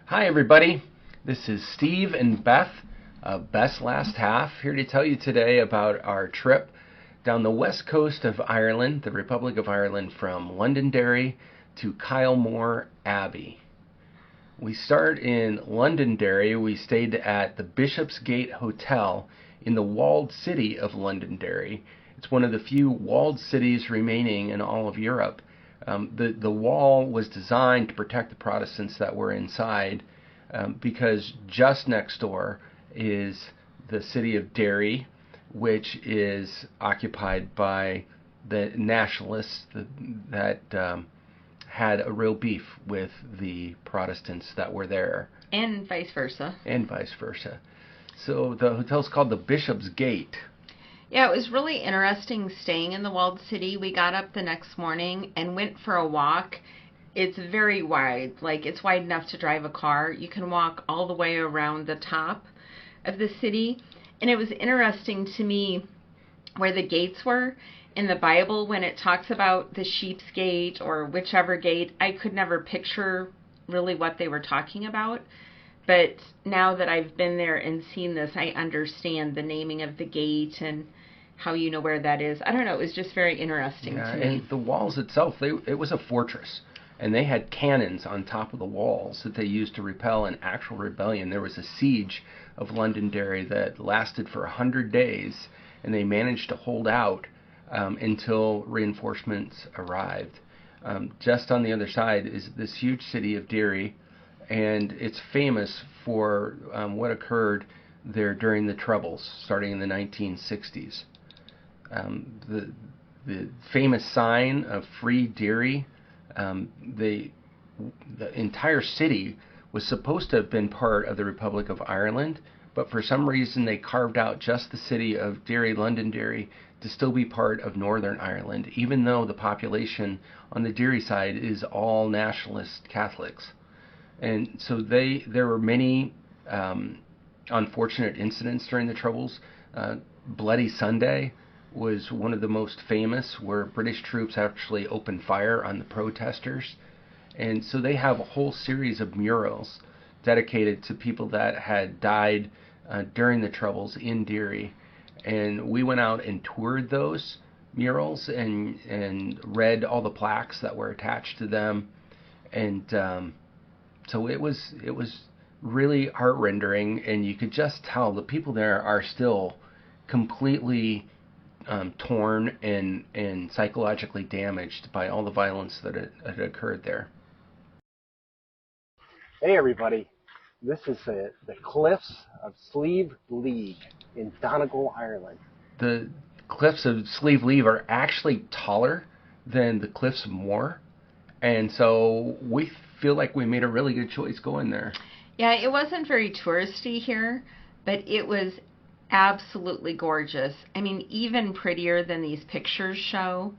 Hi everybody, this is Steve and Beth, Beth's Last Half, here to tell you today about our trip down the west coast of Ireland, the Republic of Ireland, from Londonderry to Kylemore Abbey. We start in Londonderry. We stayed at the Bishopsgate Hotel in the walled city of Londonderry. It's one of the few walled cities remaining in all of Europe. The wall was designed to protect the Protestants that were inside because just next door is the city of Derry, which is occupied by the nationalists that had a real beef with the Protestants that were there. And vice versa. So the hotel's called the Bishopsgate. Yeah, it was really interesting staying in the walled city. We got up the next morning and went for a walk. It's very wide, it's wide enough to drive a car. You can walk all the way around the top of the city. And it was interesting to me where the gates were. In the Bible, when it talks about the sheep's gate or whichever gate, I could never picture really what they were talking about. But now that I've been there and seen this, I understand the naming of the gate and how you know where that is. I don't know, it was just very interesting to me. And the walls itself, it was a fortress. And they had cannons on top of the walls that they used to repel an actual rebellion. There was a siege of Londonderry that lasted for 100 days, and they managed to hold out until reinforcements arrived. Just on the other side is this huge city of Derry, and it's famous for what occurred there during the Troubles, starting in the 1960s. The famous sign of Free Derry, the entire city was supposed to have been part of the Republic of Ireland, but for some reason they carved out just the city of Derry, Londonderry, to still be part of Northern Ireland, even though the population on the Derry side is all nationalist Catholics. And so there were many unfortunate incidents during the Troubles. Bloody Sunday was one of the most famous, where British troops actually opened fire on the protesters. And so they have a whole series of murals dedicated to people that had died during the Troubles in Derry. And we went out and toured those murals and read all the plaques that were attached to them. And so it was really heart-rending, and you could just tell the people there are still completely torn and psychologically damaged by all the violence that had occurred there. Hey everybody, this is the Cliffs of Slieve League in Donegal, Ireland. The Cliffs of Slieve League are actually taller than the Cliffs of Moher, and so we feel like we made a really good choice going there. Yeah, it wasn't very touristy here, but it was absolutely gorgeous. I mean, even prettier than these pictures show.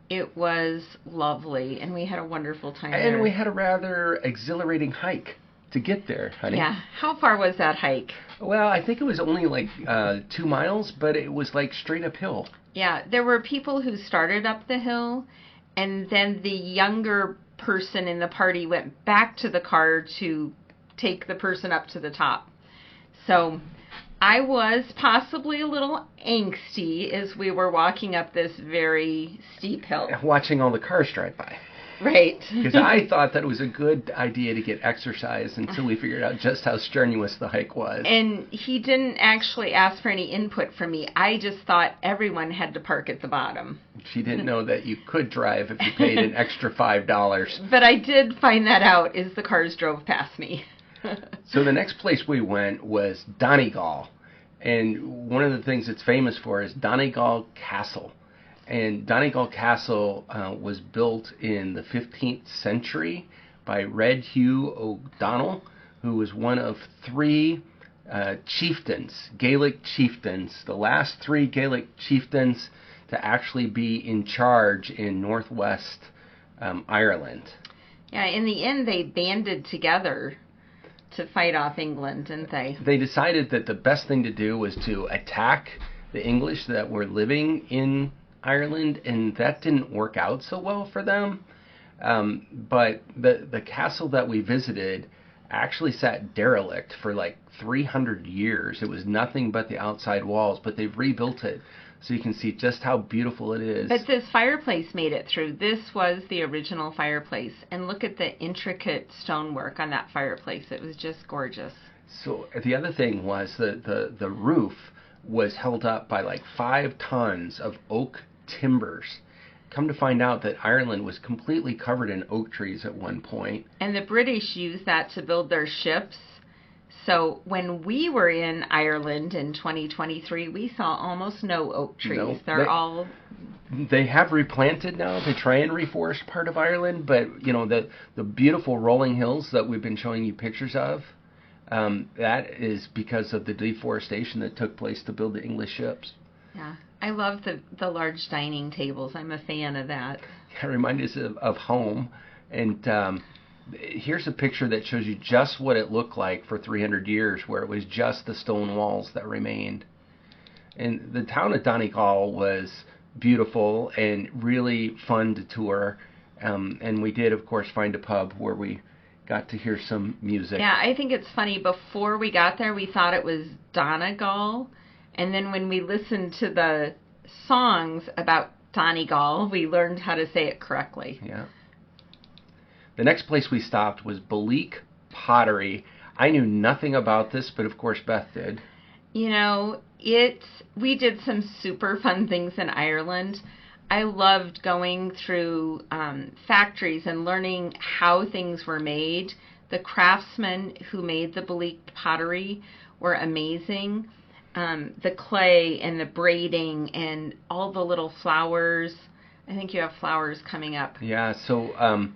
It was lovely, and we had a wonderful time there. And we had a rather exhilarating hike to get there, honey. Yeah. How far was that hike? Well, I think it was only 2 miles, but it was straight uphill. Yeah, there were people who started up the hill, and then the younger person in the party went back to the car to take the person up to the top. So I was possibly a little angsty as we were walking up this very steep hill. Watching all the cars drive by. Right. Because I thought that it was a good idea to get exercise until we figured out just how strenuous the hike was. And he didn't actually ask for any input from me. I just thought everyone had to park at the bottom. She didn't know that you could drive if you paid an extra $5. But I did find that out as the cars drove past me. So the next place we went was Donegal. And one of the things it's famous for is Donegal Castle. And Donegal Castle was built in the 15th century by Red Hugh O'Donnell, who was one of 3 chieftains, Gaelic chieftains, the last 3 Gaelic chieftains to actually be in charge in northwest Ireland. Yeah, in the end they banded together to fight off England, didn't they? They decided that the best thing to do was to attack the English that were living in Ireland, and that didn't work out so well for them. But the castle that we visited actually sat derelict for like 300 years. It was nothing but the outside walls, but they've rebuilt it so you can see just how beautiful it is. But this fireplace made it through. This was the original fireplace. And look at the intricate stonework on that fireplace. It was just gorgeous. So the other thing was the roof was held up by like 5 tons of oak timbers. Come to find out that Ireland was completely covered in oak trees at one point. And the British used that to build their ships. So when we were in Ireland in 2023, we saw almost no oak trees. No, They have replanted now to try and reforest part of Ireland, but the beautiful rolling hills that we've been showing you pictures of, that is because of the deforestation that took place to build the English ships. Yeah, I love the large dining tables. I'm a fan of that. It reminds us of home. And here's a picture that shows you just what it looked like for 300 years, where it was just the stone walls that remained. And the town of Donegal was beautiful and really fun to tour. And we did, of course, find a pub where we got to hear some music. Yeah, I think it's funny. Before we got there, we thought it was Donegal. And then when we listened to the songs about Donegal, we learned how to say it correctly. Yeah. The next place we stopped was Bleak Pottery. I knew nothing about this, but of course Beth did. We did some super fun things in Ireland. I loved going through factories and learning how things were made. The craftsmen who made the Bleak pottery were amazing. The clay and the braiding and all the little flowers. I think you have flowers coming up. Yeah, so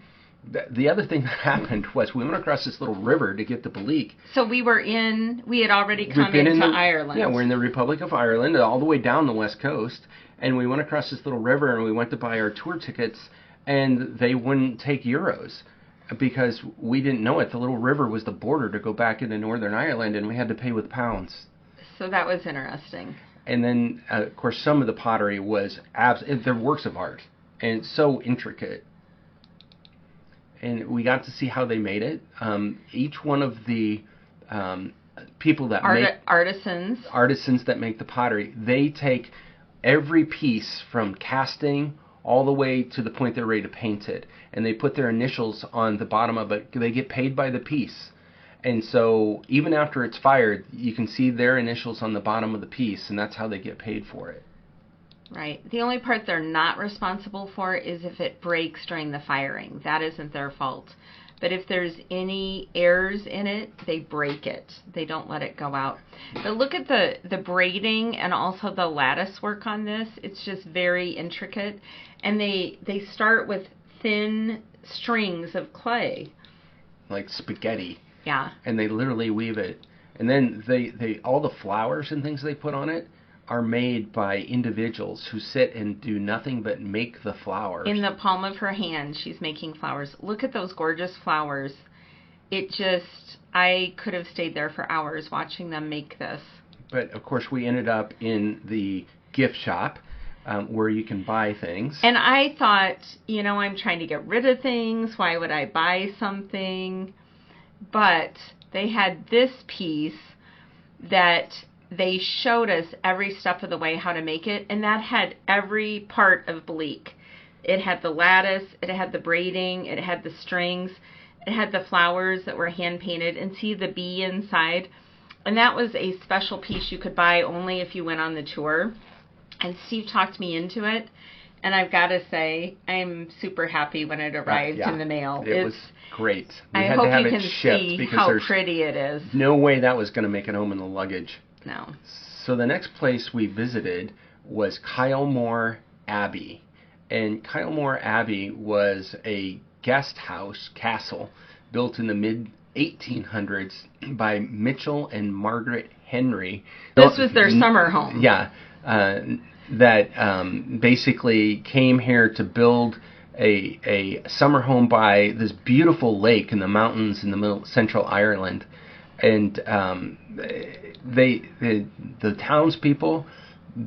the other thing that happened was we went across this little river to get to Bleak. So we had already come into Ireland. Yeah, we're in the Republic of Ireland, all the way down the west coast. And we went across this little river and we went to buy our tour tickets, and they wouldn't take euros because we didn't know it. The little river was the border to go back into Northern Ireland, and we had to pay with pounds. So that was interesting. And then, of course, some of the pottery was they're works of art, and it's so intricate. And we got to see how they made it. Each one of the people that artisans that make the pottery, they take every piece from casting all the way to the point they're ready to paint it, and they put their initials on the bottom of it. They get paid by the piece, and so even after it's fired, you can see their initials on the bottom of the piece, and that's how they get paid for it. Right. The only part they're not responsible for is if it breaks during the firing. That isn't their fault. But if there's any errors in it, they break it. They don't let it go out. But look at the braiding and also the lattice work on this. It's just very intricate. And they start with thin strings of clay. Like spaghetti. Yeah. And they literally weave it. And then they all the flowers and things they put on it are made by individuals who sit and do nothing but make the flowers. In the palm of her hand, she's making flowers. Look at those gorgeous flowers. I could have stayed there for hours watching them make this. But, of course, we ended up in the gift shop where you can buy things. And I thought, I'm trying to get rid of things. Why would I buy something? But they had this piece that they showed us every step of the way how to make it, and that had every part of Bleak. It had the lattice, it had the braiding, it had the strings, it had the flowers that were hand-painted, and see the bee inside. And that was a special piece you could buy only if you went on the tour. And Steve talked me into it, and I've got to say, I'm super happy when it arrived in the mail. It was great. I hope you can see how pretty it is. No way that was going to make it home in the luggage. No. So the next place we visited was Kylemore Abbey. And Kylemore Abbey was a guest house castle built in the mid-1800s by Mitchell and Margaret Henry. This was their summer home. Yeah. That basically came here to build a summer home by this beautiful lake in the mountains in the middle central Ireland. And the townspeople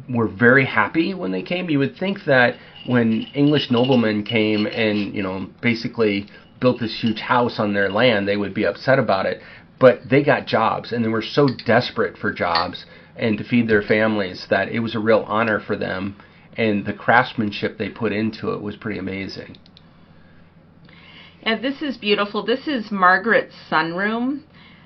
were very happy when they came. You would think that when English noblemen came and basically built this huge house on their land, they would be upset about it. But they got jobs, and they were so desperate for jobs and to feed their families that it was a real honor for them. And the craftsmanship they put into it was pretty amazing. Yeah, this is beautiful. This is Margaret's sunroom.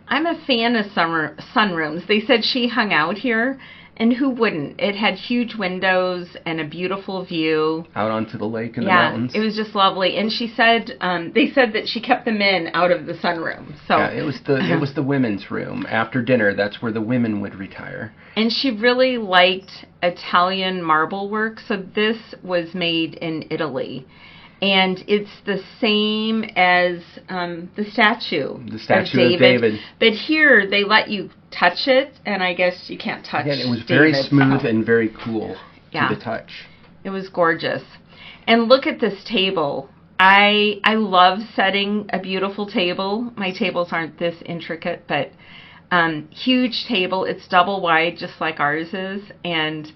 I'm a fan of sunrooms. They said she hung out here, and who wouldn't? It had huge windows and a beautiful view. Out onto the lake and the mountains. Yeah, it was just lovely. And she said, they said that she kept the men out of the sunroom. So yeah, it was the women's room. After dinner, that's where the women would retire. And she really liked Italian marble work, so this was made in Italy. And it's the same as the statue. The statue of David. But here, they let you touch it, and I guess you can't touch it. Again, it was very smooth and very cool to the touch. It was gorgeous. And look at this table. I love setting a beautiful table. My tables aren't this intricate, but huge table. It's double wide, just like ours is. And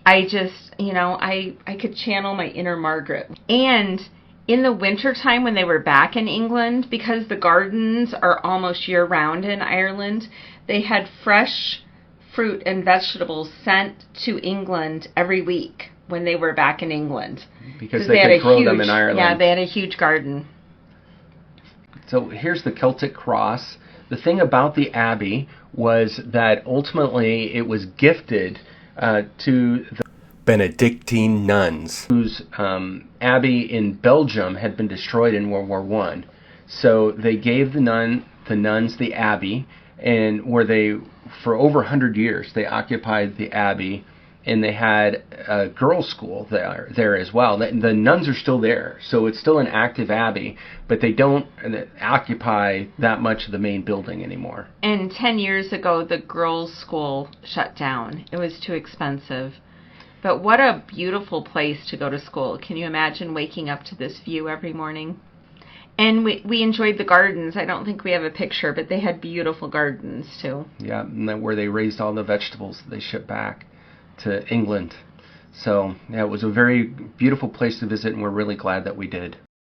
I just, I could channel my inner Margaret. And in the wintertime when they were back in England, because the gardens are almost year-round in Ireland, they had fresh fruit and vegetables sent to England every week when they were back in England. Because they could grow them in Ireland. Yeah, they had a huge garden. So here's the Celtic cross. The thing about the Abbey was that ultimately it was gifted to the Benedictine nuns, whose abbey in Belgium had been destroyed in World War I. So they gave the nuns the abbey, and for over 100 years, they occupied the abbey, and they had a girls' school there as well. The nuns are still there, so it's still an active abbey, but they don't occupy that much of the main building anymore. And 10 years ago, the girls' school shut down. It was too expensive. But what a beautiful place to go to school. Can you imagine waking up to this view every morning? And we enjoyed the gardens. I don't think we have a picture, but they had beautiful gardens too. Yeah, and where they raised all the vegetables that they shipped back to England. So, yeah, it was a very beautiful place to visit, and we're really glad that we did.